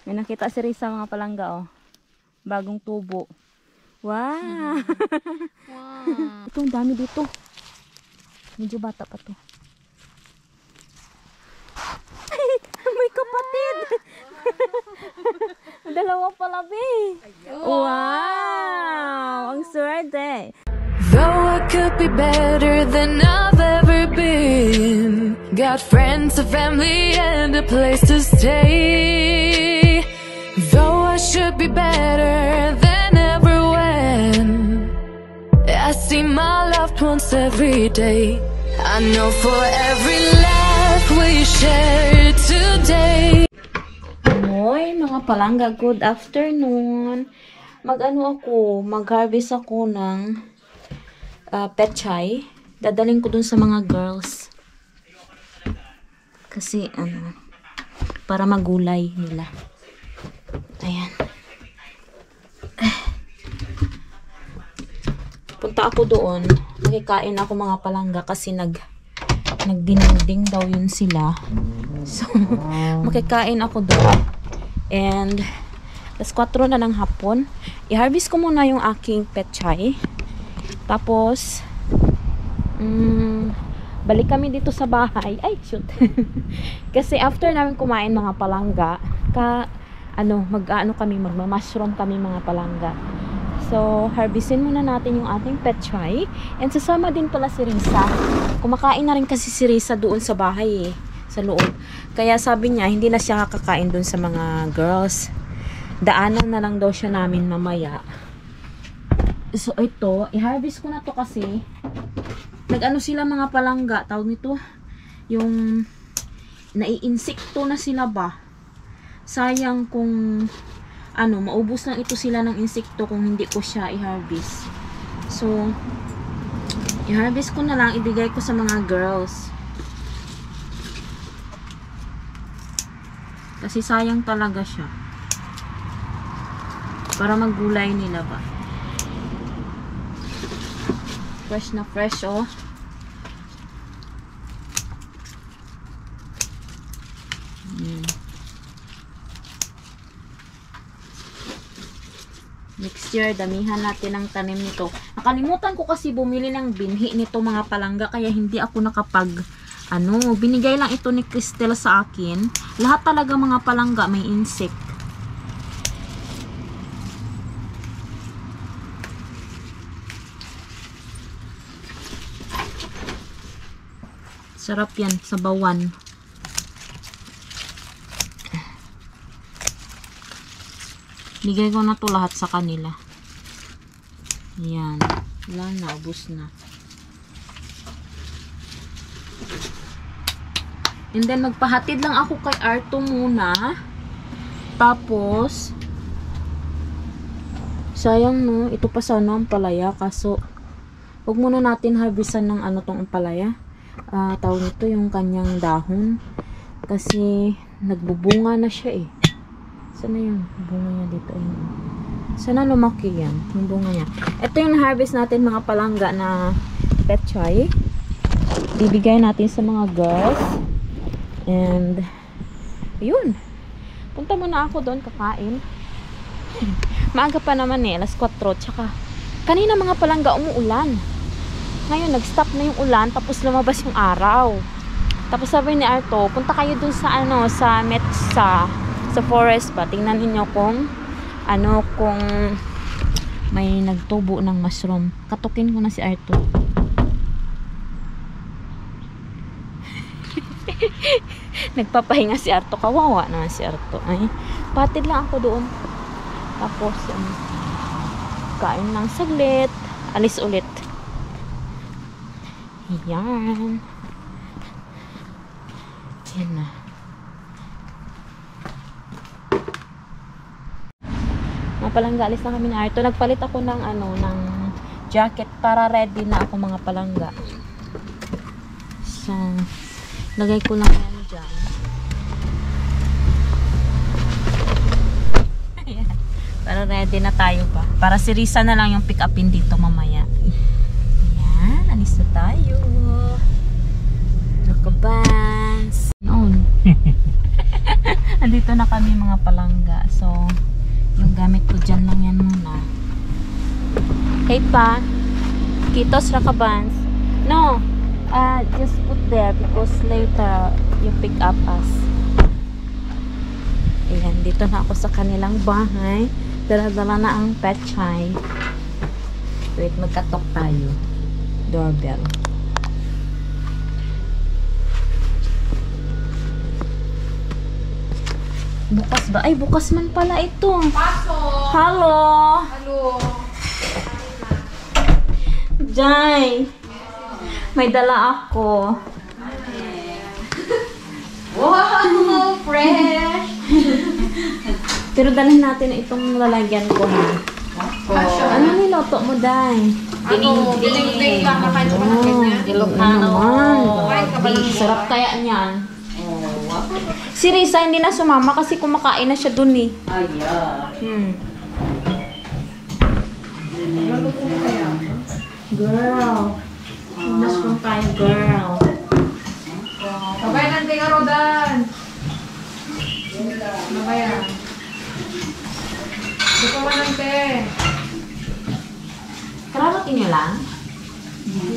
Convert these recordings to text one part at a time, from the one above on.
May nakita si Risa mga palangga, oh. Bagong tubo. Wow! Wow. Ito, ang dami dito. Medyo bata pa to. May kapatid! Dalawa pala, be. Wow! Ang swerte. Though I could be better than I've ever been, got friends, a family, and a place to stay. Though I should be better than ever when I see my loved ones every day. I know for every laugh we share today. Hoy, mga palangga, good afternoon. Mag-harvest ako ng pechay. Dadaling ko dun sa mga girls. Kasi, para magulay nila. Ayan. Punta ako doon. Makikain ako mga palangga kasi nagdininding daw yun sila. So, makikain ako doon. And, alas 4 na ng hapon. I-harvest ko muna yung aking pechay. Tapos, balik kami dito sa bahay. Ay, shoot. Kasi after namin kumain mga palangga, magma-mushroom kami mga palangga. So, harvestin muna natin yung ating pechay. And sasama din pala si Risa. Kumakain na rin kasi si Risa doon sa bahay sa loob. Kaya sabi niya, hindi na siya kakain doon sa mga girls. Daanan na lang daw siya namin mamaya. So, ito, i-harvest ko na to kasi nag-ano sila mga palangga, tawag nito, yung nai-insekto na sila ba? Sayang kung maubos lang ito sila ng insekto kung hindi ko siya i-harvest. So, i-harvest ko na lang, ibigay ko sa mga girls. Kasi sayang talaga siya. Para maggulay nila ba. Fresh na fresh, oh. Next year, damihan natin ang tanim nito. Nakalimutan ko kasi bumili ng binhi nito mga palangga, kaya hindi ako binigay lang ito ni Cristel sa akin. Lahat talaga mga palangga may insect. Sarap yan sa bawan. Bigay ko na to lahat sa kanila. Yan. Wala na, ubos na. And then, magpahatid lang ako kay Arto muna. Tapos, sayang no, ito pa sana ang palaya. Kaso, huwag muna natin harvestan ng tong palaya. Tawag nito yung kanyang dahon. Kasi, nagbubunga na siya eh. Sana yung bunga niya dito? Ayun. Sana lumaki yan, yung bunga niya. Ito yung harvest natin mga palangga na pechay. Bibigay natin sa mga girls. And, yun. Punta muna ako doon, kakain. Maaga pa naman alas 4. Tsaka, kanina mga palangga umuulan. Ngayon, nag-stop na yung ulan, tapos lumabas yung araw. Tapos sabi ni Arto, punta kayo dun sa sa forest ba. Tingnan niyo kung may nagtubo ng mushroom. Katukin ko na si Arto. Nagpapahinga si Arto. Kawawa naman si Arto. Ay, patid lang ako doon. Tapos, kain ng saglit. Alis ulit. Yan. Yan na. Palangga, alis na kami ni Arto. Nagpalit ako ng ng jacket para ready na ako mga palangga. So, lagay ko lang yan dyan. Para ready na tayo ba. Para si Risa na lang yung pick upin dito mamaya. Yan, alis na tayo. Nakabans. On. Andito na kami mga palangga. So, yung gamit ko dyan lang yan muna. Hey pa, Kitos Rakabans. No, just put there because later you pick up us. Ayan, dito na ako sa kanilang bahay. Dala-dala na ang pechay. Wait, magkatok tayo. Doorbell. Bukas ba? Ay, bukas man pala ito. Pasok! Hello! Hello! Jai! May dala ako. Wow! Fresh! Pero dalhin natin itong lalagyan ko ha. Ano niloto mo, Dai? Ano? Ding-ding lang. Makain ko pa ng ganyan. Ilocano. Kain ka ba ng Sarap kaya niyan. Si Risa hindi na sumama kasi kumakain na siya dun eh. Girl. Mushroom tayo, girl. Sabay ng tinga Rodan. Ano ba yan? Di ko manante. Kararotin niyo lang.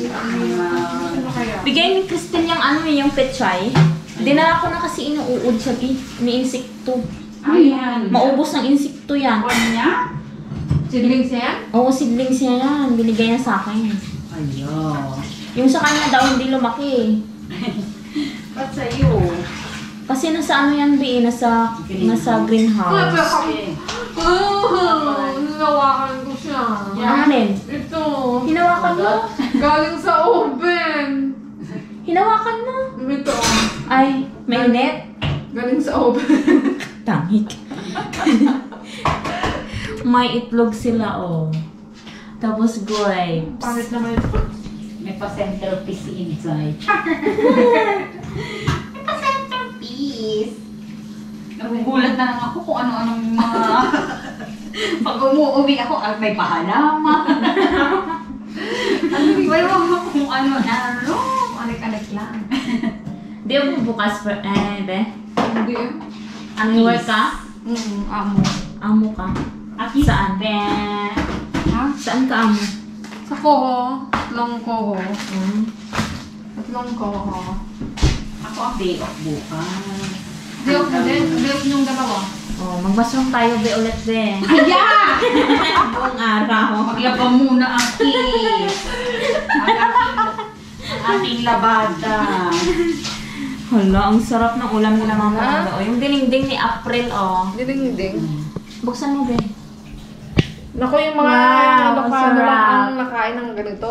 Ano kaya? Bigay ni Christine yung ano eh, yung pechay. Dinala ko na kasi inuud siya, may insekto. Ayan. Maubos ng insekto yan. Ano niya? Siblings niya yan? Oo, siblings niya yan. Binigay niya sa akin. Yung sa kanya daw hindi lumaki. Ba't sa'yo? Kasi nasa ano yan, Bi? Nasa greenhouse. Hinawakan ko siya. Ano rin? Ito. Hinawakan mo? Galing sa oven. Hinawakan mo? Ito. Ay, mainit? Galing sa oven. Tangik. May itlog sila, oh. Tapos grapes. Pangit naman ito. May pa-centerpiece inside. May pa-centerpiece. Nagugulat na lang ako kung ano-anong mga... Pag umuwi ako, may pahalaman. May mga kung ano-ano. Alik-alik lang. Di ako bukas for... be? Hindi eh. Ang work ka? Amo. Amo ka? Aki Saan? Ha? Saan ka amo? Sa Koho. Tatlong Koho. Hmm. Tatlong Koho. Ako ang day off bukas. Day off na din. Day off niyong dalawa. Oh, magbasong tayo, Be, ulit, Be. Aya! Buong araw. Maglaba muna ang kiss. Ang ating labada. Hala, ang sarap ng ulam nila mga palangga. Oh, yung dinding ni April, oh. Ding-ding. Buksan mo, Be. Naku, yung mga Wow, Ilocano sarap. lang ang nakain ng ganito.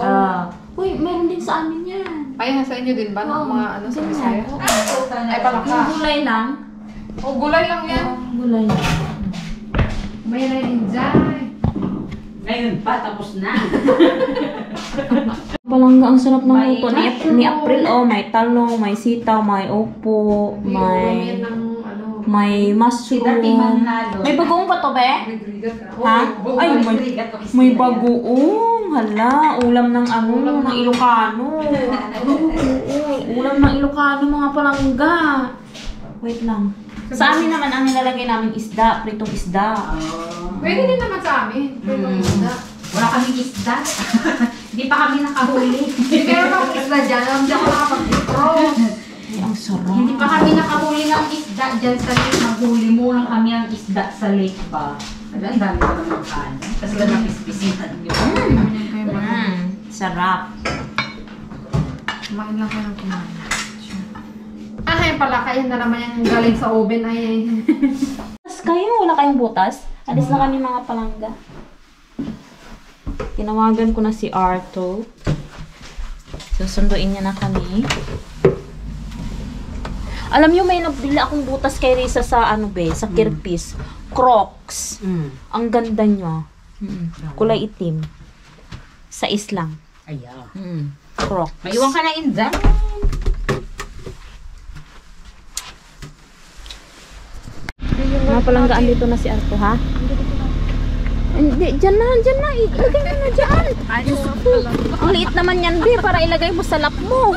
Uy, meron din sa amin yan. Ay, sa inyo din ba? Ng mga ano sa ganyan. Bisaya? Oo. Ay, palaka. Yung gulay lang. O, gulay lang yan. Gulay lang. May nainjay. Ngayon pa, tapos na. Palangga, ang sarap ng May luto ni April. Oh, may talong, may sitaw, may upo, May may ng ano. may Si mushroom. Dati Manalo. May bagoong pa to, Be? Rigrigat ka. Ha? Oo, Ay, oo. may bagoong. Hala, ulam ng ano, ng Ilocano. Ulam ng Ilocano, mga palangga. Wait lang. Sa amin naman, ang nilalagay namin isda, pritong isda. Pwede din naman sa amin. Pwede ng isda. Wala kaming isda. Hindi pa kami nakahuli. Hindi meron akong isda dyan. Alam di ako nakapag-cross. Ay, ang sarap. Hindi pa kami nakahuli ng isda dyan sa lake. Naghuli muna kami ang isda sa lake pa. Ang dami ko naman kanin. Tapos lang napispisihan yun. Sarap. Kumain lang kayo ng kumain. Ay, pala kayo na naman yung galing sa oven ay. Butas kayo, wala kayong butas? Alis na kami mga palangga. Tinawagan ko na si Arto. Susunduin niya na kami. Alam niyo, may nabili akong butas kay Risa sa ano be, sa Kirpis. Crocs. Ang ganda niya. Kulay itim. Sa islang. Ayaw. Crocs. Maiwan ka na indan. Mga palanggaan, dito na si Arto, ha? Hindi, dyan na. Ilagay mo na dyan. Ang liit naman yan, be, para ilagay mo sa lap mo.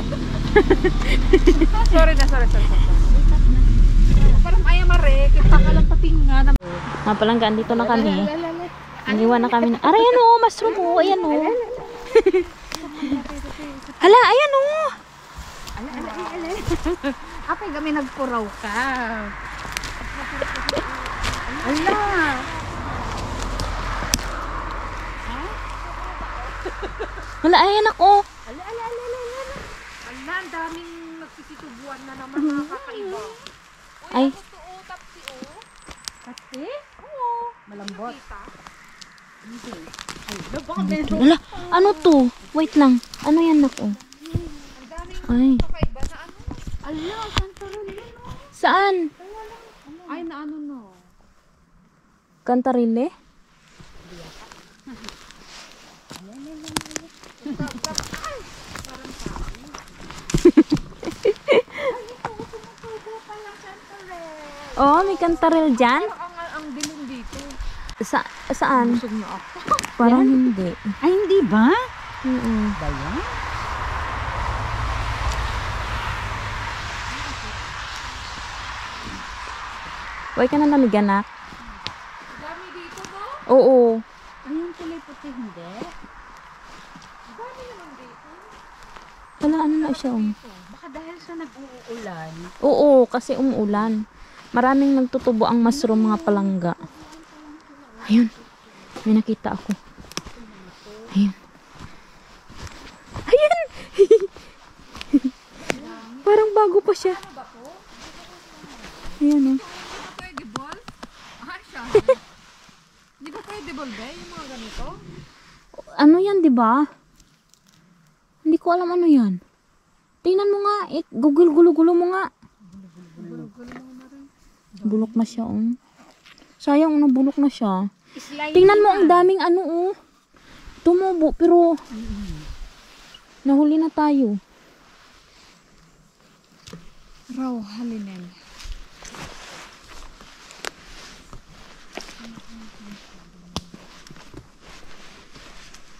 Sorry. Parang ayaw mare, kita ka lang patingan. Mga palangga, andito na kami. Iniwan na kami. Aray, ayan o, mushroom o. Ayan o. Hala, ayan o. Apay kami nagpuraw ka. Ala. Hala, ayan ako. Ala, ang daming nagsisitubuan na naman mga kakaiba. Ay, Kasi? Oo. Malambot. hala, ano to? Wait lang. Ano yan ako? Ay, Kakaiba na ano? Ala, saan pa rin yun? saan? Ay, na ano no? Kantarile? Oh, may kantaril dyan? Ang dilim dito. Saan? Busog na ako. Parang hindi. Ay, hindi ba? Mm-mm. Ba yan? Huwag ka na namiganak. Dami dito mo? Oo. Ay, yung kulay puti, hindi. Wala, ano na siya. Oh. Baka dahil sa nag-uulan. Oo, kasi umuulan. Maraming nagtutubo ang mushroom, mga palangga. Ayun. May nakita ako. Ayun. Ayun! Parang bago pa siya. Ayun, oh. Pwede ball? Ah, siya. Hindi ba pwede ball ba? Yung mga ganito? Ano yan, di ba? Hindi ko alam ano yan. Tingnan mo nga. Gulo-gulo mo nga. Bulok na siya, oh. Sayang, nabulok na siya. Tingnan mo, ang daming ano, oh. Tumubo, pero nahuli na tayo. Raw, halinen.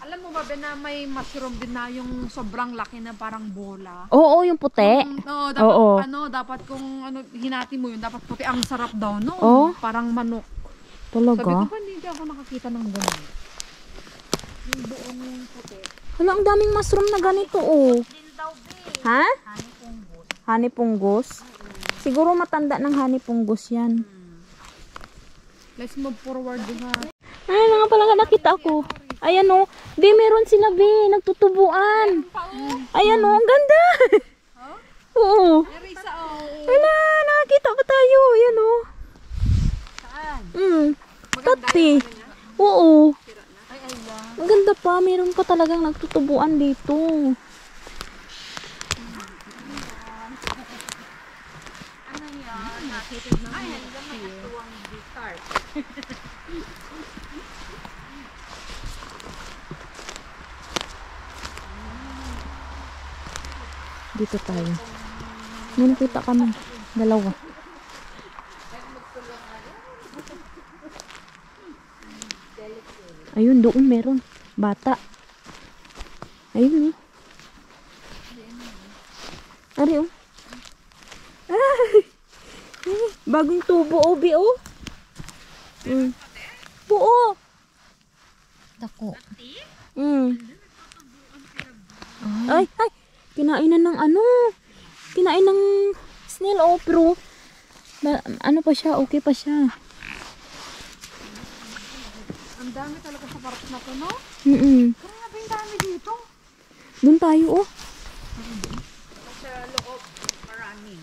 Alam mo ba, Ben, na may mushroom din na yung sobrang laki na parang bola? Oo, yung puti. No, dapat Oo. dapat kung hinati mo yun, dapat puti, ang sarap daw no. Oo. Parang manok. Sabi ko Talaga. pa, hindi ako nakakita ng ganun. Yung buong yung puti. Hala, ang daming mushroom na ganito, oh. Ha? Honey punggos. Siguro matanda ng honey punggos yan. Let's move forward din ha. Ay, nga pala nakita ako. Ayan, oh. Be, meron sila, be. Nagtutubuan. Ayan, oh. Ang ganda. Oo. Erisa, oh. Hala, nakakita pa tayo. Ayan, oh. Saan? Pati. Oo. Ay, ay lang. Ang ganda pa. Meron pa talagang nagtutubuan dito. Dito tayo. May nakita kami. Dalawa. Ayun, doon meron. Bata. Ayun, oh. Ari, oh. Ay! Bagong tubo, Obi, oh. Oo. Dako. Ay, ay. Kinainan ng ano. Kinain ng snail, oh, pero ano pa siya, okay pa siya. Ang dami talaga sa park na to, no? Grabe, ang dami dito. Doon tayo, oh. Sa loob, marami.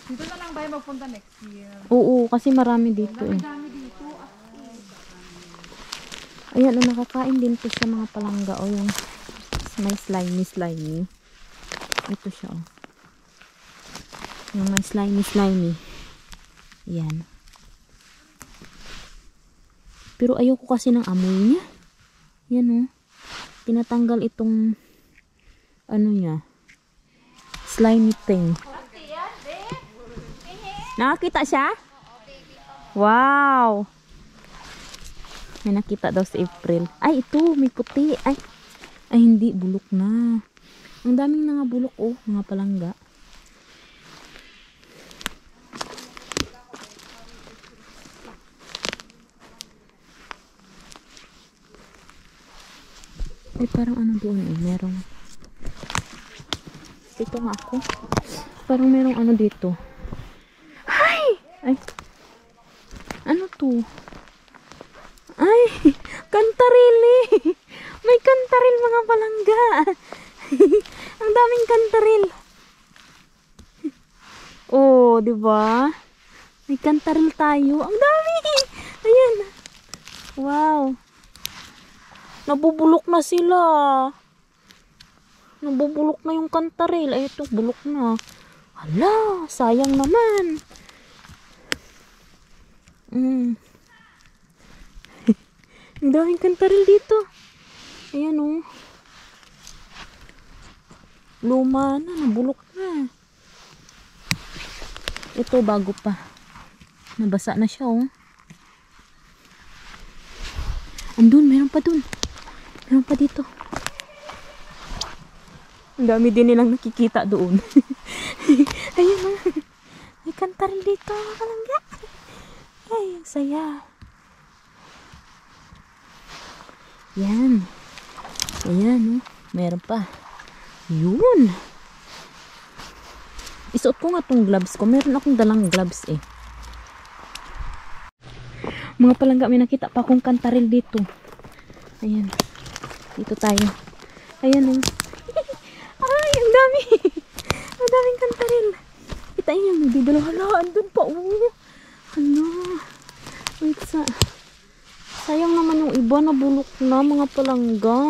Dito na lang tayo magpunta next year. Oo, kasi marami dito, eh. Dami dito. Ayan, oh, nakakain din po siya, mga palangga, oh, yung may slimy. Ito siya, oh. Yung may slimy. Ayan. Pero ayoko kasi ng amoy niya. Yan, oh. Tinatanggal itong ano niya. Slimy thing. Nakakita siya? Wow! May nakita daw si April. Ay, ito. May puti. Ay, hindi. Bulok na. Ang daming nga bulok, oh. Mga palangga. Ay, parang ano doon eh. Merong... Dito nga ako. Parang merong ano dito. Ay! Ay! Ano to? Ay! Kantarili! May kantaril mga palangga! Ang daming kantaril! Oh, di ba? May kantaril tayo. Ang dami! Ayan! Wow! Nabubulok na sila. Nabubulok na yung kantaril. Ay, ito, bulok na. Hala, sayang naman. Ang daming kantaril dito. Ayan, oh. Luma na, nabulok na. Ito, bago pa. Nabasa na siya, oh. Andun, meron pa dun. Meron pa dito. Ang dami din nilang nakikita doon. Ayun na. May kantaril dito. Kalangga. Ay, ang saya. Yan. Ayan, oh. Meron pa. Yun. Isuot ko nga tong gloves ko. Meron akong dalang gloves eh. Mga palangga, may nakita pa akong kantaril dito. Ayan. Dito tayo. Ayan, oh. Ay, ang dami. Ang daming kantaril. Kita niyo, nagdidalo. Hala, andun pa, oh. Hala. Wait, sayang naman yung iba, nabulok na, mga palangga.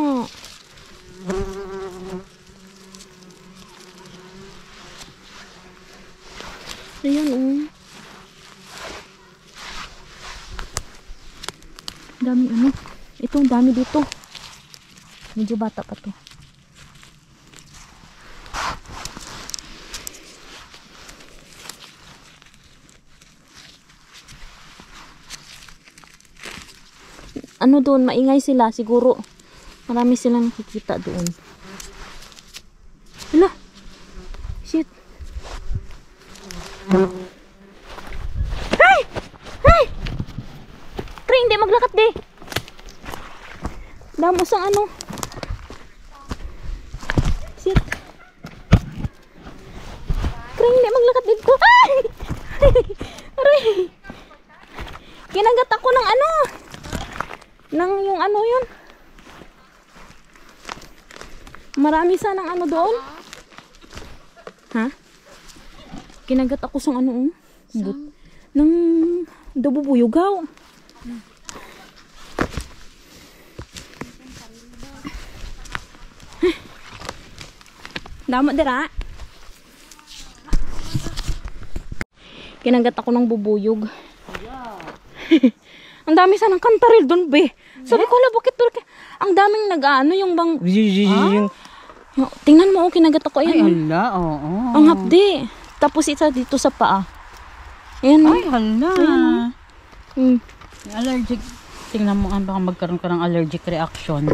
Ayan, oh. Dami ano. Ito, ang dami dito. Medyo bata pa to. Ano doon, maingay sila siguro. Marami silang nakikita doon. Hala. Shit. Hey! Hey! Kring, hindi maglakat di. Damos ang ano. Shit. Kring, hindi maglakat dito. Ay! Aray! Kinagat ako ng ano. Nang yung ano yun. Marami sanang ano doon. Ha? Kinagat ako sa ano, nang dabubuyugaw. Dama dira. Kinagat ako ng bubuyog. Ang dami sanang kantaril doon, be. Sabi ko, bakit to? Ang daming nag-ano yung bang... Tingnan mo, kinagat ako. Ayan. Ay, hala, oo. Ang hapdi. Tapos isa dito sa paa. Ayan. Ay, hala. Ayan. Allergic. Tingnan mo, baka magkaroon ka ng allergic reaction.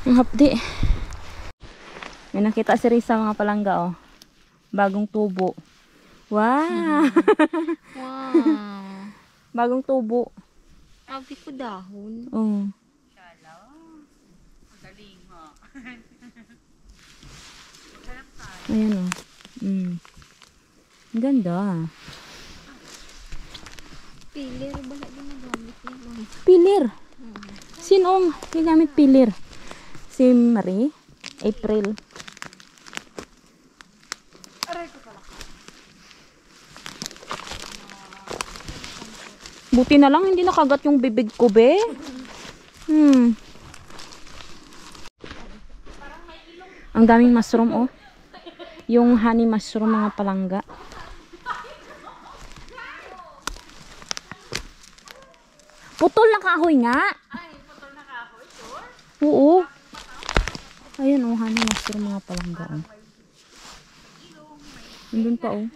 Ang hapdi. May nakita si Risa, mga palangga, oh. Bagong tubo. Wow! Wow. Bagong tubo. Abi ko dahon. Oh. Magaling, ha? Ayan, oh. Ang ganda. Pilir, bala din nagamit niya. Pilir. Sinong nagamit pilir? Si Marie? April. Buti na lang hindi nakagat yung bibig ko, be. Ang daming mushroom, oh. Yung honey mushroom, mga palangga. Putol na kahoy nga. Ay, putol na kahoy, sure? Oo. Ayan, oh, honey mushroom, mga palangga, oh. Nandun pa, oh.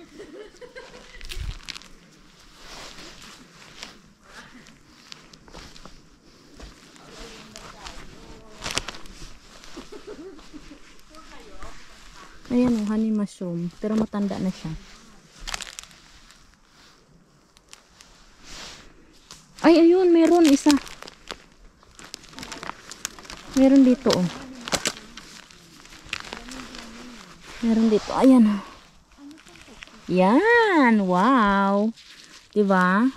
Ayan, oh, honey mushroom. Pero matanda na siya. Ay, ayun, meron isa. Meron dito, oh. Meron dito. Ayan. Yan. Wow. Diba?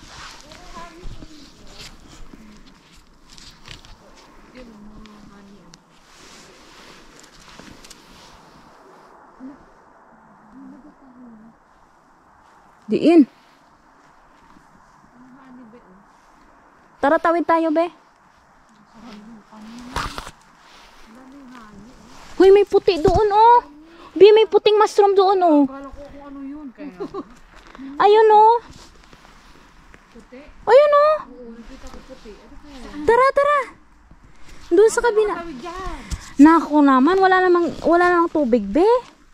Diin. Tara, tawid tayo, be. Hoy, may puti doon, oh. Be, may puting mushroom doon, oh. Kala ko kung ano yun. Kaya. Ayun, oh. Puti. Ayun, oh. Oo, nakita ko puti. Ano kaya? Tara, tara. Doon sa kabila. Tawid dyan. Naku naman, wala namang tubig, be.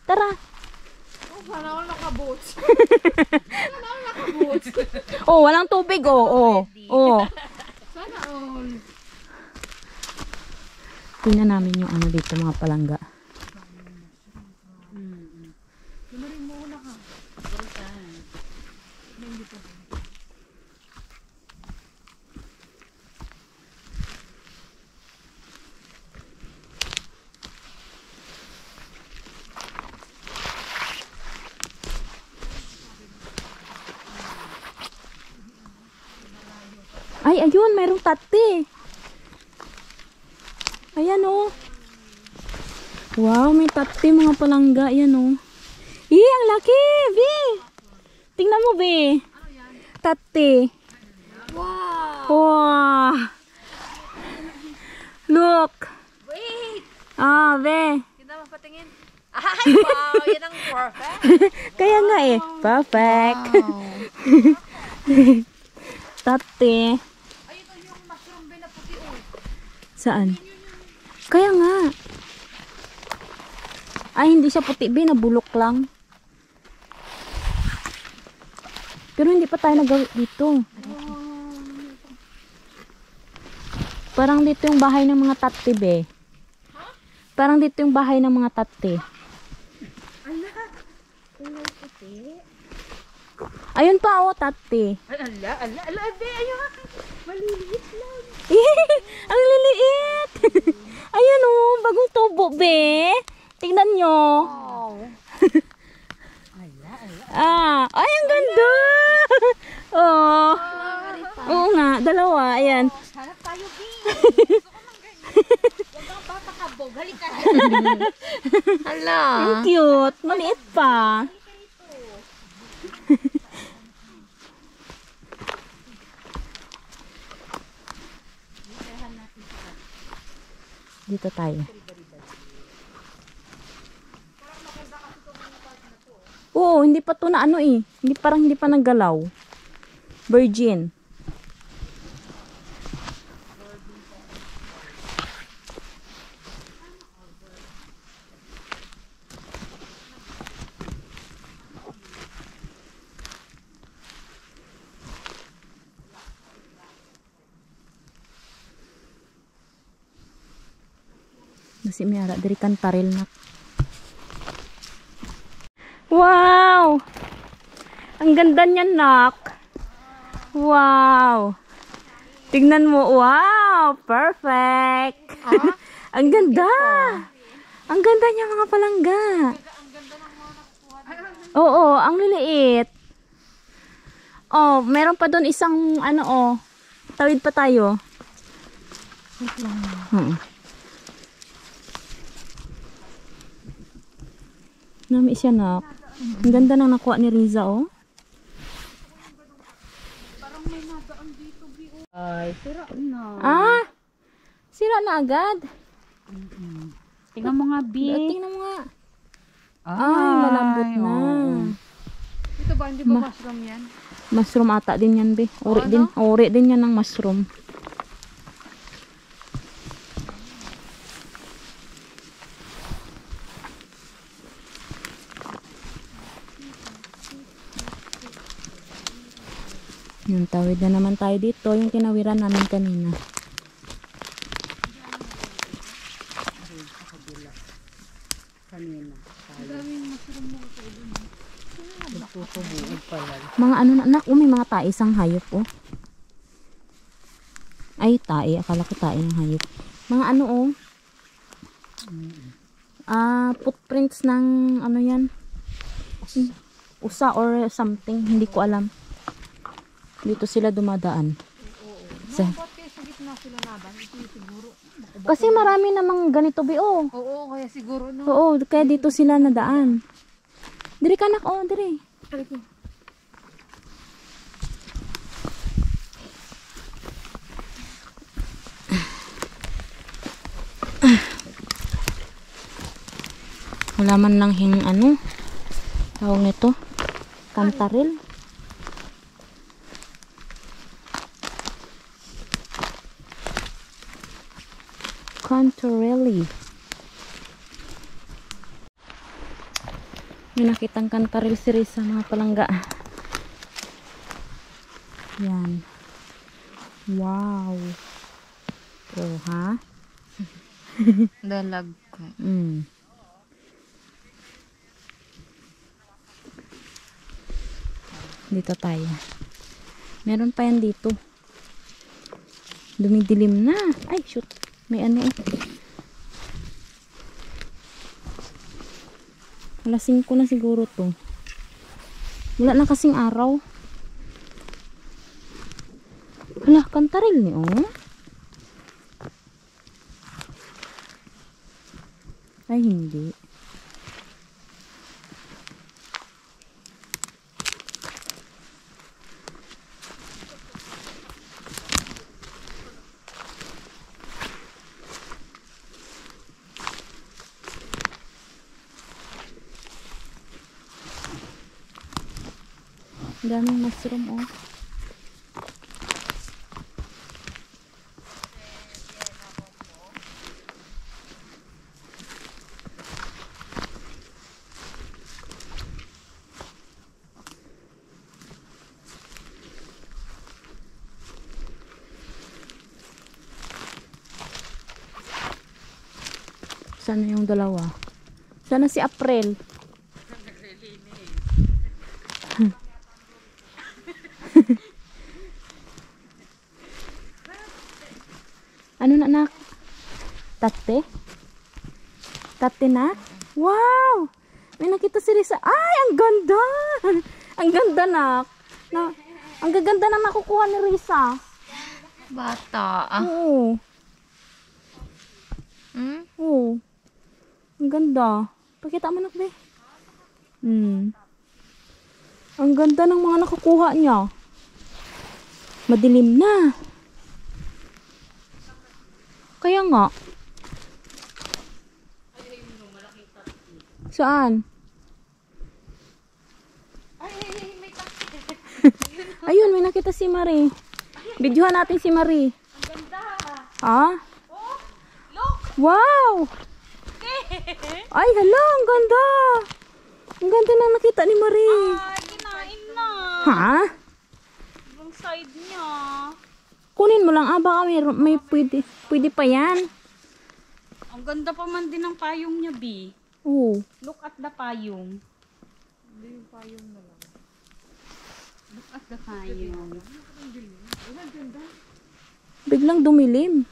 Tara. Oh, sana ako naka-boots. Sana ako naka-boots. Oh, walang tubig, oh. Oh. Oh. Sana all. Tingnan namin yung ano dito, mga palangga. Lumarin mo una ka. Ay, ayun, mayroong tati. Ayan, oh. Wow, may tati, mga palangga. Ayan, oh. Ang laki, Be. Tingnan mo, Be. Tati. Wow. Wow. Look. Wait! Be. Hindi naman patingin. Ay, wow! Yan ang perfect. Kaya nga eh. Perfect. Tati. Ay, ito yung mushroom bin na puti, oh. Saan? Kaya nga. Ay, hindi siya puti, Be. Nabulok lang. Pero hindi pa tayo nagawa dito. Parang dito yung bahay ng mga tati, Be. Parang dito yung bahay ng mga tati. Ayun pa, oh, tati. Ala, be, ayun. Maliliit lang. Ang liliit. Ayan, oh, bagong tubo, Be. Tingnan nyo. Wow. Ay, ang ganda. Oh. Oo nga, dalawa. Ayan. Hanap tayo, be. Gusto ko ng ganyan. Huwag kang papakabog. Halika. Hala. Ang cute. Maliit pa. Dito tayo. Oo, hindi pa to na ano eh. Parang hindi pa naggalaw. Virgin. Si Miara, dari kantaril na. Wow! Ang ganda niyan, nak. Wow! Tingnan mo. Wow! Perfect! Ang ganda! Ang ganda niya, mga palangga. Oo, ang liliit. Oh, meron pa doon isang ano, oh. Tawid pa tayo. Nami siya, nak. Ang ganda nang nakuha ni Riza, oh. Parang may nadaan dito, Bi. Ay, sira na. Sira na agad. Tingnan mo nga, be. Tingnan mo nga. Ay, malambot na. Ito ba, hindi ba mushroom yan? Mushroom ata din yan, be. Uri din yan ng mushroom. Yung tawid na naman tayo dito, yung tinawiran namin kanina. Mga ano na, anak, may mga taisang hayop, oh. Ay, tae. Akala ko tae ng hayop. Mga ano, oh. footprints ng ano yan? Usa or something. Hindi ko alam. Dito sila dumadaan. Bakit kaya sa gitna sila naban? Ito yung siguro. Kasi marami namang ganito oh. Oo, kaya siguro no. Oo, kaya dito sila nadaan. Diri ka nak, diri. Wala man lang ano, tawag nito, kantaril. Cantarelli. May nakitang kantaril si Risa, mga palangga. Yan. Wow. Oh, ha? Dalag ko. Dito tayo. Meron pa yan dito. Dumidilim na. Ay, shoot. May ano Alas 5 na siguro to. Wala na kasing araw. Hala, kantaril ni Ay, hindi. Daming mushroom Sana yung dalawa? Sana si April? Ano na anak? Tate? Tate na? Wow! May nakita si Risa. Ay, ang ganda! Ang ganda ang gaganda na nakukuha ni Risa. Bata. Oo. Oo. Ang ganda. Pakita mo be. Ang ganda ng mga nakukuha niya. Madilim na. Kaya nga. Saan? Ayun, may nakita si Marie. Videohan natin si Marie. Ang ganda. Ha? Oh, look. Wow! Ay, hala, ang ganda. Ang ganda na nakita ni Marie. Ay, kinain na. Ha? Yung side niya. Kunin mo lang. Baka may pwede pa yan. Ang ganda pa man din ng payong niya, B. Oo. Look at the payong. Hindi yung payong na lang. Look at the payong. Biglang dumilim.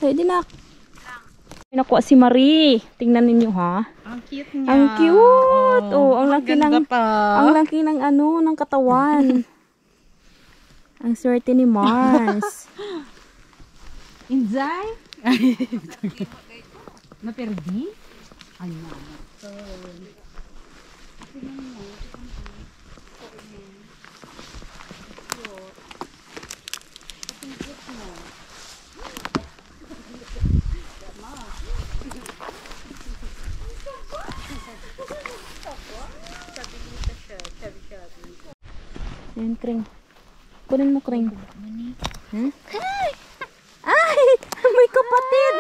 Pwede na. Nakuha si Marie. Tingnan ninyo ha. Ang cute niya. Ang cute. Oh, ang laki ganda ng pa. ang laki ng ng katawan. Ang swerte ni Mars. Inzay? Naperdi? Ay, mama. Ayan, Kring. Kunin mo, Kring. Huh? Ay! May kapatid!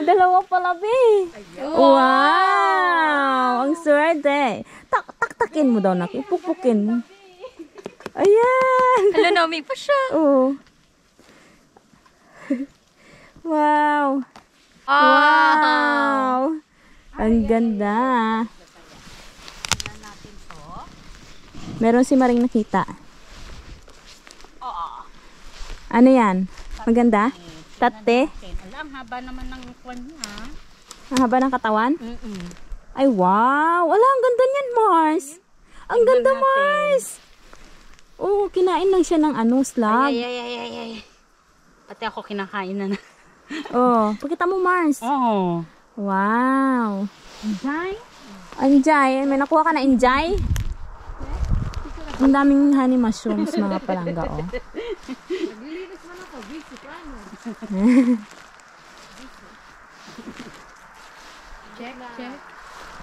Dalawa pala, be. Wow! Ang swerte. Tak-takin mo daw, nak. Ipupukin mo. Ayan! Hala, nami pa siya. Oo. Wow! Wow! Ang ganda. Meron si Maring nakita. Ano yan? Maganda? Tate? Alam, haba naman ng kwan niya. Ang haba ng katawan? Ay, wow! Wala, ang ganda niyan, Mars! Ang ganda, Mars! Oo, kinain lang siya ng slug. Ay. Pati ako kinakain na. Oh, pakita mo, Mars. Oo. Wow! Enjoy? Anjay, may nakuha ka na Anjay? Ang daming honey mushrooms, mga palangga, oh. Naglilinis man ako, busy ka, ano? Check.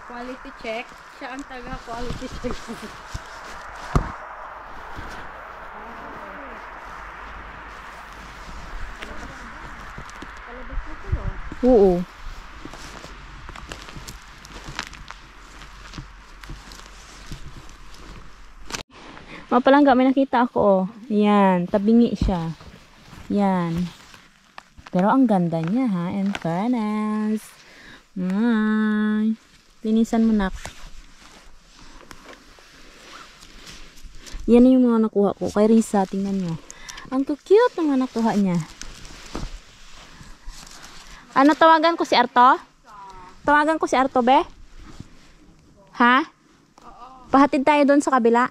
Quality check. Siya ang taga-quality check. Oo. Mga palangga, may nakita ako, oh. Yan, tabingi siya. Yan. Pero ang ganda niya, ha? In fairness. Ay. Linisan mo, nak. Yan yung mga nakuha ko. Kay Risa, tingnan nyo. Ang cute ng mga nakuha niya. Ano, tawagan ko si Arto? Tawagan ko si Arto, be? Ha? Pahatid tayo doon sa kabila.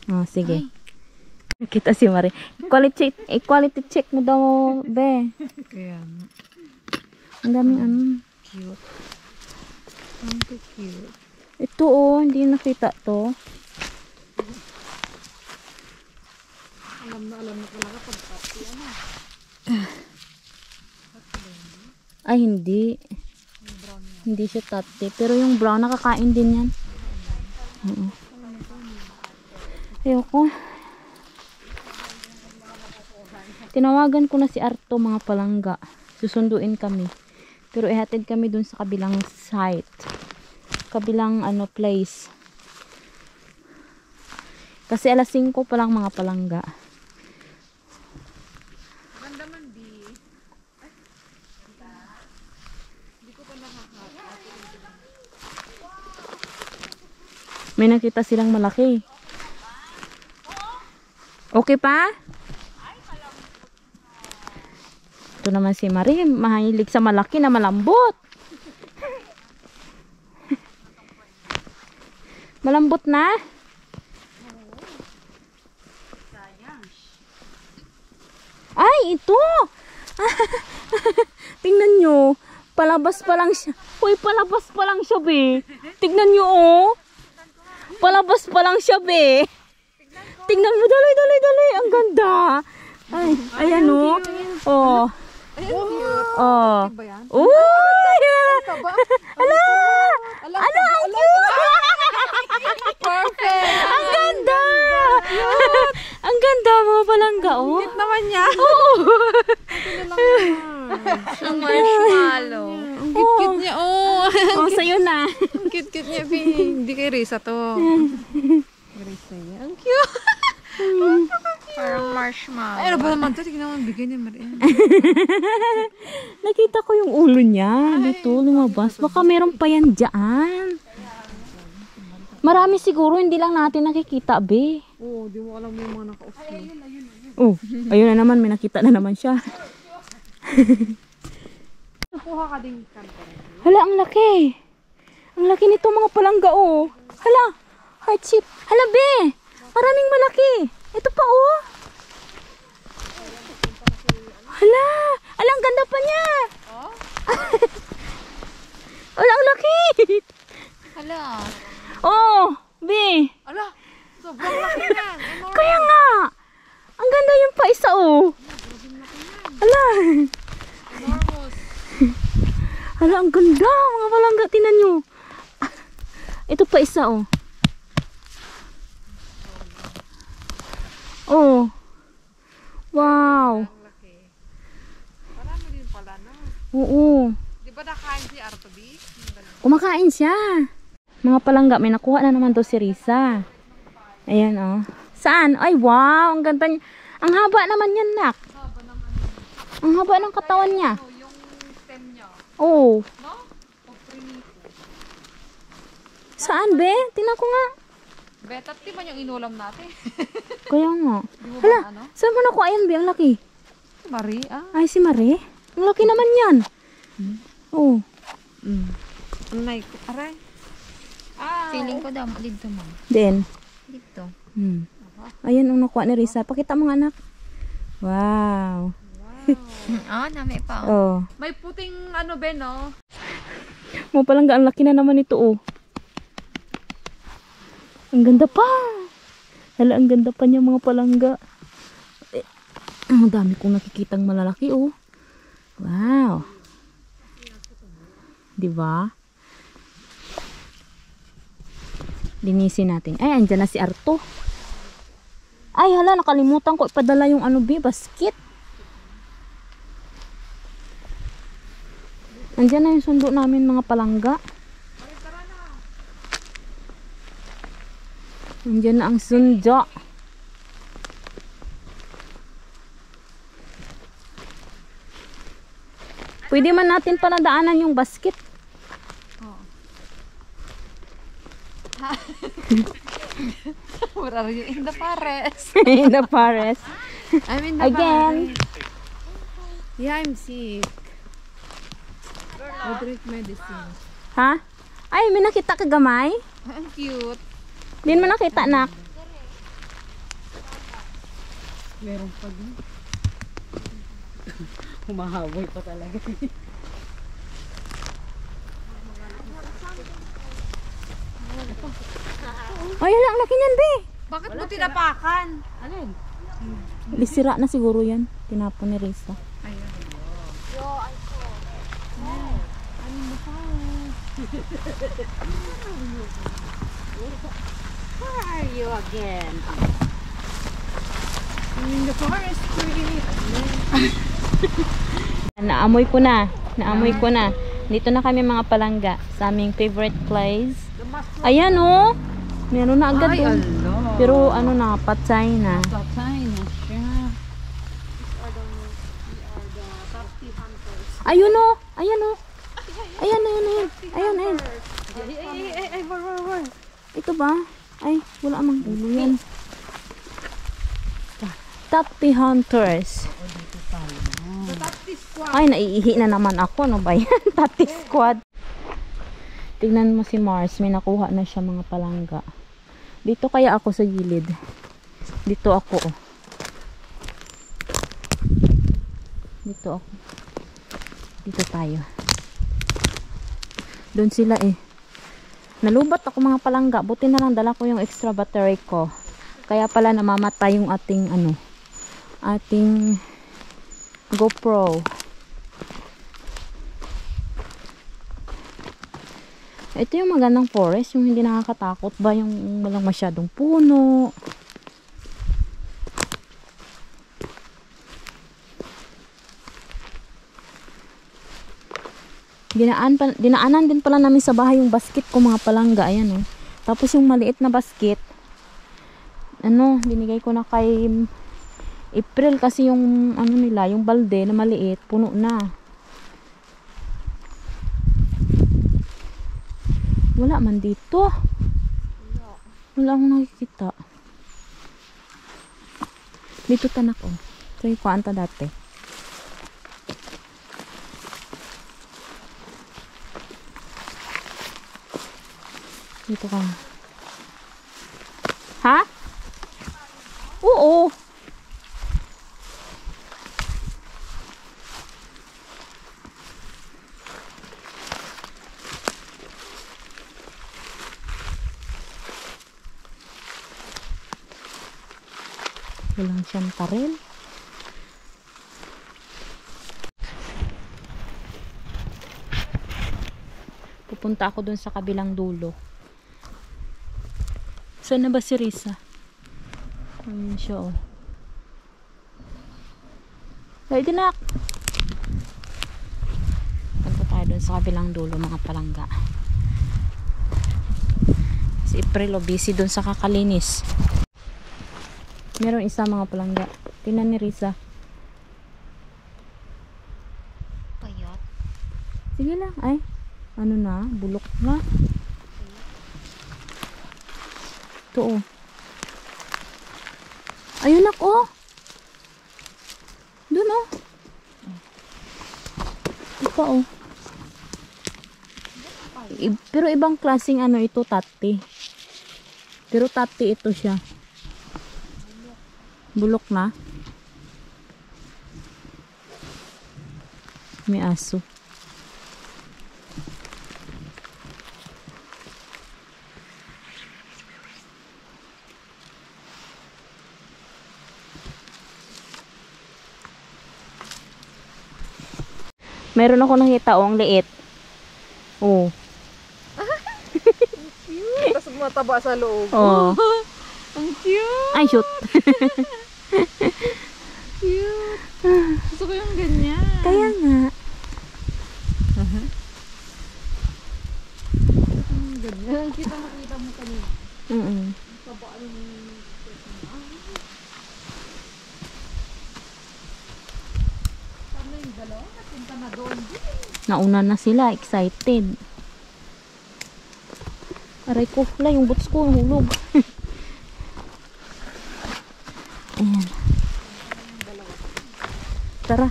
Oh, sige. Kita si Marie. Quality check mo daw, be. Kaya nga. Ang daming ano. Cute. Ang cute. Ito, oh. Hindi nakita to. Alam na talaga pag pati, ano? Ay, hindi. Hindi siya tati. Pero yung brown, nakakain din yan. Oo. Ayoko. Tinawagan ko na si Arto, mga palangga. Susunduin kami. Pero ihatid kami dun sa kabilang site. Kabilang place. Kasi alas 5 pa lang, mga palangga. Ganda man, di. Hindi ko pa nakakata. May nakita silang malaki. Okay pa? Ito naman si Marie, mahilig sa malaki na malambot. Malambot na? Ay, ito! Tingnan nyo. Palabas pa lang siya. Uy, palabas pa lang siya, be. Tingnan nyo, oh. Palabas pa lang siya, be. Tingnan mo, dali. Ang ganda. Ay, ayan, oh. Oh. Oh. Ba yan? Uy! Ala! Ala, Ala, ang cute! perfect! Ang ganda! Ang ganda, mga palangga, oh. Cute naman niya. Oo. Ang marshmallow. Ang cute niya, oh. Oh, sa'yo na. Ang cute niya, hindi kay Risa to. Risa niya. Ang cute. Parang marshmallow. Ay, ano ba naman to? Tignan mo, bigay niya, Maria. Nakita ko yung ulo niya. Dito, lumabas. Baka meron pa yan dyan. Marami siguro, hindi lang natin nakikita, be. Oo, di mo alam yung mga naka-off. Oh, ayun na naman. May nakita na naman siya. Nakuha ka din kanto. Hala, ang laki. Ang laki nito, mga palangga, oh. Hala, heart shape. Hala, be. Maraming malaki. Ito pa, oh. Hala, ang ganda pa niya. Oh? Hala, ang laki. Hala. Oh, be. Ala, sobrang laki yan. Kaya nga. Ang ganda yung pa isa, oh. Hala. Enormous. Hala, ang ganda. Mga palangga, tinan nyo. Ito pa isa, oh. Oh. Wow. Ang laki. Marami din pala, no? Oo. Di ba nakain si Artobi? Kumakain siya. Mga palangga, may nakuha na naman to si Risa. Ayan, oh. Saan? Ay, wow. Ang ganda niya. Ang haba naman yan, nak. Ang haba ng katawan niya. Yung stem niya. Oh. No? Pagprinito. Saan, be? Tingnan ko nga. Betat, di ba yung inulam natin? Kaya nga. Di mo Hala, ba ano? saan mo nakuha yan, be? Ang laki. Mari, ah. Ay, si Marie. Ang laki naman yan. Oh. Unay ko. Aray. Ah. Feeling ko daw, dito mo. Then. Dito. Ayan ang nakuha ni Risa. Pakita mo nga, anak. Wow. Nami pa. Oh. May puting ano, Ben, no? Mo palangga, ang laki na naman ito, oh. Ang ganda pa. Hala, ang ganda pa niya mga palangga. Ang dami kong nakikitang malalaki, oh. Wow. Diba? Linisin natin. Ay, andyan na si Arto. Ay, hala, nakalimutan ko ipadala yung ano, basket. Andyan na yung sundo namin mga palangga. Andyan na ang sundo. Pwede man natin paladaanan yung basket. Where are you? In the forest. In the forest. I'm in the Again. forest. Yeah, I'm sick. I drink medicine. Ha? Ay, may nakita ka gamay? Ang cute. Din mo nakita, nak. Meron pa din. Humahabol pa talaga. Ay, hala, ang laki niyan, be. Bakit mo tinapakan? Alin? Lisira na siguro yan. Tinapon ni Risa. Where are you again? In the forest tree. Naamoy ko na. Naamoy ko na. Dito na kami mga palangga. Sa aming favorite place. Ayan, oh. Meron na agad doon. Pero ano na, patay na. Patay na siya. Ayun, oh. Ayan, oh. Ayan, ayan, ayan. Ayan, ayan. Ito ba? Ay, wala amang ulo yan. Tappy Hunters. Ay, naiihi na naman ako. Ano ba yan? Tappy Squad. Tignan mo si Mars. May nakuha na siya mga palangga. Dito kaya ako sa gilid. Dito ako. Oh. Dito ako. Dito tayo. Doon sila eh. Nalubat ako mga palangga. Buti na lang dala ko yung extra battery ko. Kaya pala namamatay yung ating ano. Ating GoPro. Ito yung magandang forest. Yung hindi nakakatakot ba. Yung walang masyadong puno. Dinaanan din pala namin sa bahay yung basket ko mga palangga. Ayan, oh. Tapos yung maliit na basket, ano, binigay ko na kay April kasi yung ano nila, yung balde na maliit, puno na. Wala man dito. Wala akong nakikita. Dito tanak, oh. So yung kuanta dati. Dito ka. Ha? Oo. Walang siyang taril. Pupunta ako dun sa kabilang dulo. Saan na ba si Risa? Ayun siya, oh. Ay, dinak! Punta tayo dun sa kabilang dulo, mga palangga. Si April, oh, busy dun sa kakalinis. Meron isa mga palangga. Tingnan ni Risa. Payat. Sige lang. Ay, ano na? Bulok na. Ito oh. Ayun ako. Doon oh. Ito pa oh. Pero ibang klaseng ano ito, tati. Pero tati ito siya. Bulok na. May aso. Meron ako nakita ang liit. Oh. Tapos mataba sa loob. Oh. Ang cute. Ay, shoot. Cute. Gusto ko yung ganyan. Kaya nga. Ganyan. Makita mo kanina. Taba ng Paano yung dalawa? Napunta na doon. Nauna na sila, excited. Aray ko, wala yung boots ko, hulog. Ayan. Tara.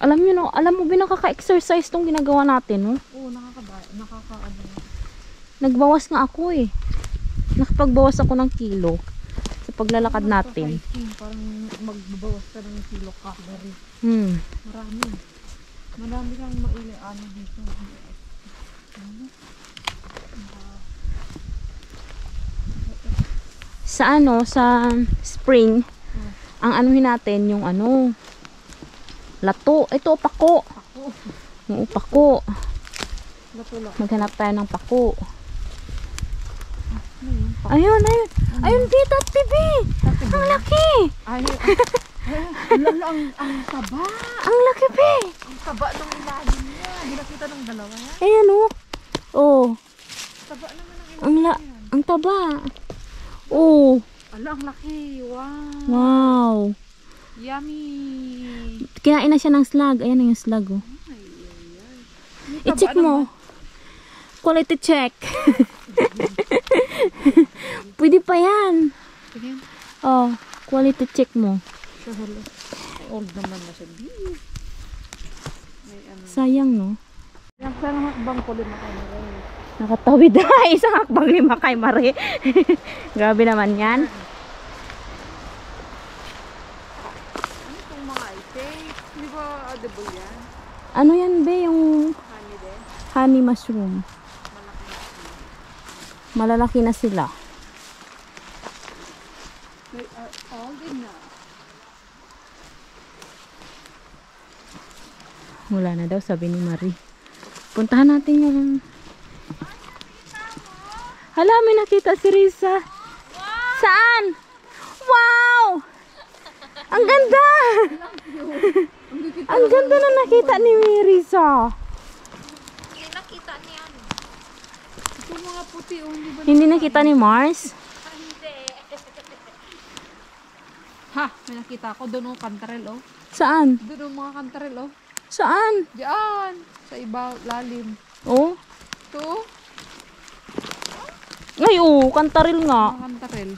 Alam mo ba nakaka-exercise tong ginagawa natin, no? Oo, nakaka-ano. Nagbawas nga ako eh. Nakapagbawas ako ng kilo sa paglalakad natin. Parang magbabawas ka ng kilo calorie. Marami kang maili-ano dito. Sa sa spring, ang anuhin natin yung lato. Ito, pako. Oo, pako. Maghanap tayo ng pako. Ayun. Ayun, tita, tibi. Ang laki. Ang taba. Ang laki, be. Ang taba ng ilalim niya. Hindi nakita ng dalawa yan. Ayan, oh. Oh. Taba naman ang ilalim. Ang taba. Oh. Ala, ang laki. Wow. Wow. Yummy. Kinain na siya ng slug. Ayan na yung slug, oh. I-check mo. Quality check. Pwede pa yan. Oh, quality check mo. Old naman na siya. Sayang, no? Sana hakbang ko 5 kay Mare. Nakatawid na. Isang hakbang 5 kay Mare. Grabe naman yan. Ano itong mga ice? Hindi ba edible yan? Ano yan, be? Yung Honey din? honey mushroom. Malalaki na sila. They are old enough. Wala na daw, sabi ni Marie. Puntahan natin yung... Hala, may nakita si Risa. Wow! Saan? Wow! Ang ganda! Ang ganda na nakita ni Risa. Hindi nakita niya. Ito mga puti, hindi ba? Hindi nakita ni Mars? Ha, may nakita ako doon kantarel, oh. Saan? Doon mga kantarel, oh. Saan? Diyan, sa iba, lalim. Oh? Ito, Ay, oh, kantaril nga. mga kantarel.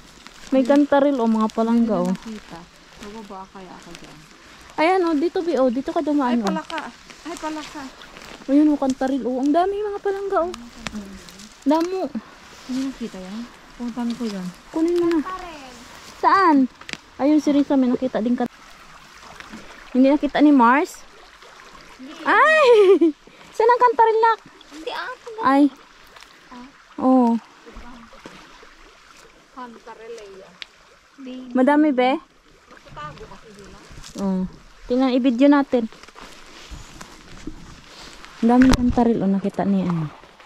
May kantaril, oh, mga palangga, oh. Nakita. Nababa kaya ako dyan. Ayan, oh, dito, be, oh, dito ka Ay, dumaan, oh. palaka. Ay, palaka. Ayun, oh, kantaril, oh. Ang dami mga palangga, oh. Damo. Hindi nakita yan? Puntan ko yan. Kunin mo na. Saan? Ayun, si Risa, may nakita din ka. Hindi nakita ni Mars? Ay! Saan ang kantaril, nak? Hindi ako. Ay. Oh. Kantarel eh yan. Madami, be? Oh. Tingnan, i-video natin. Ang daming kantaril, oh, nakita ni,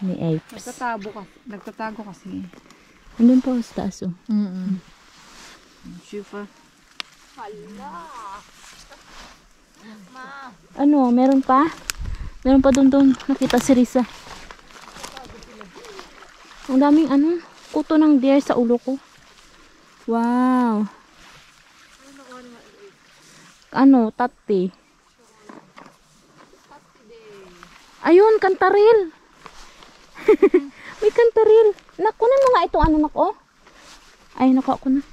ni Apes. Nagtatago kasi. Andun pa, sa taas, oh. Chupa. Ano, meron pa? Meron pa doon. Nakita si Risa. Ang daming kuto ng deer sa ulo ko. Wow. Ayun, kantaril. May kantaril. Nakunin mo nga itong ano nako. Ay, nakuha ko na.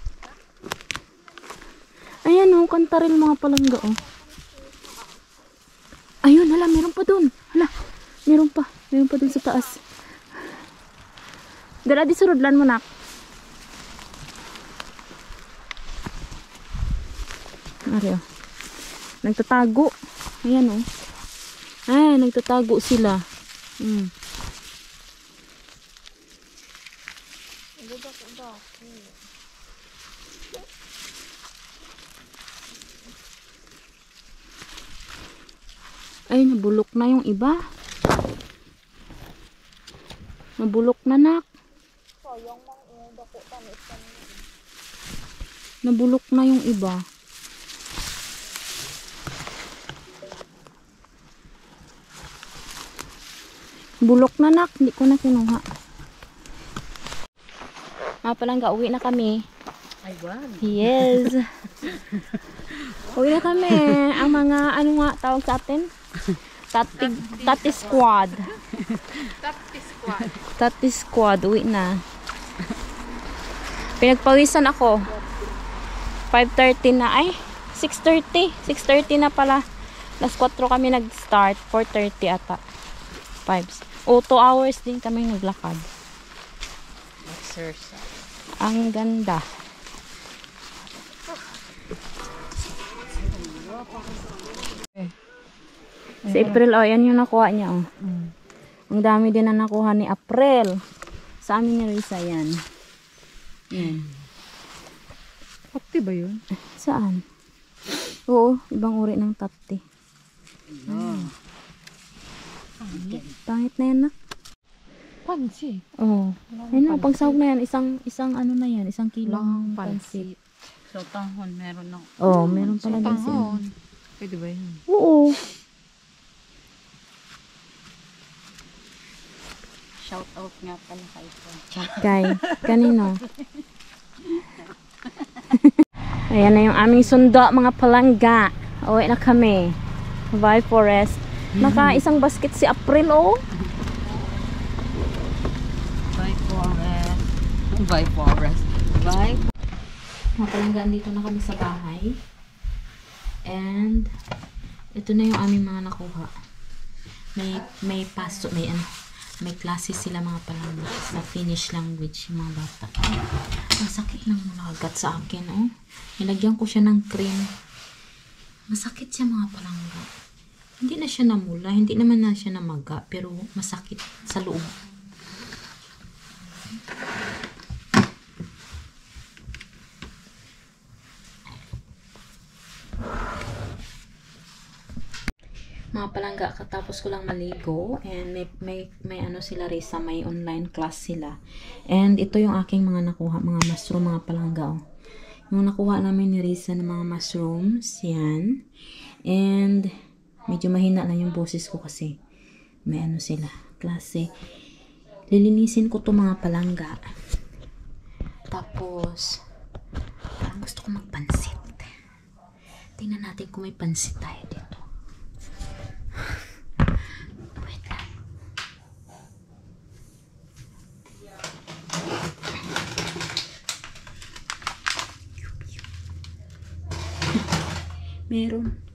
Ayan oh, kantaril mga palangga oh. Ayun, hala, meron pa dun. Hala, meron pa. Meron pa dun sa taas. Dala, di surudlan mo nak. Ari oh. Nagtatago. Ayan oh. Ay, nagtatago sila. Ay, nabulok na yung iba. Nabulok na nak. Nabulok na yung iba. Bulok na nak, hindi ko na kinuha. Palangga, uwi na kami. Ay, wow. Yes. Uwi na kami. Ang mga, ano nga tawag sa atin? Tati squad. Tati squad, uwi na. Pinagpawisan ako. 5:30 na, ay 6:30. 6:30 na pala. Last 4 kami nag-start. 4:30 ata. 5. O, 2 hours din kami naglakad. Exercise. Ang ganda. Si April, oh, yan yung nakuha niya, oh. Ang dami din na nakuha ni April. Sa amin ni Risa, yan. Yan. Pakti ba yun? Saan? Oo, ibang uri ng tapti. Pangit na yan, nak. Pansi. Oo. Ayun na, pagsahog na yan, isang ano na yan, isang kilong pansit. So, tanghon, meron na. Oo, meron pala din siya. Tanghon. Pwede ba yun? Oo. Shout out nga pala kay Paul. Kay, kanino? Ayan na yung aming sundo, mga palangga. Uwi na kami. Bye, Forest. Naka isang basket si April, oh. Bye, Forest. Bye, Forest. Bye. Mga palangga, andito na kami sa bahay. And, ito na yung aming mga nakuha. May paso, may klase sila mga palangga sa Finnish language yung mga bata. Masakit ng nakagat sa akin, oh. Nilagyan ko siya ng cream. Masakit siya mga palangga. Hindi na siya namula, hindi naman na siya namaga, pero masakit sa loob. Mga palangga, katapos ko lang maligo and may ano sila Risa, may online class sila. And ito yung aking mga nakuha, mga mushroom, mga palangga, oh. Yung nakuha namin ni Risa ng mga mushrooms, yan. And medyo mahina lang yung boses ko kasi may ano sila, klase. Lilinisin ko to mga palangga. Tapos parang gusto ko magpansit. Tingnan natin kung may pansit tayo dito. Wait lang. Meron.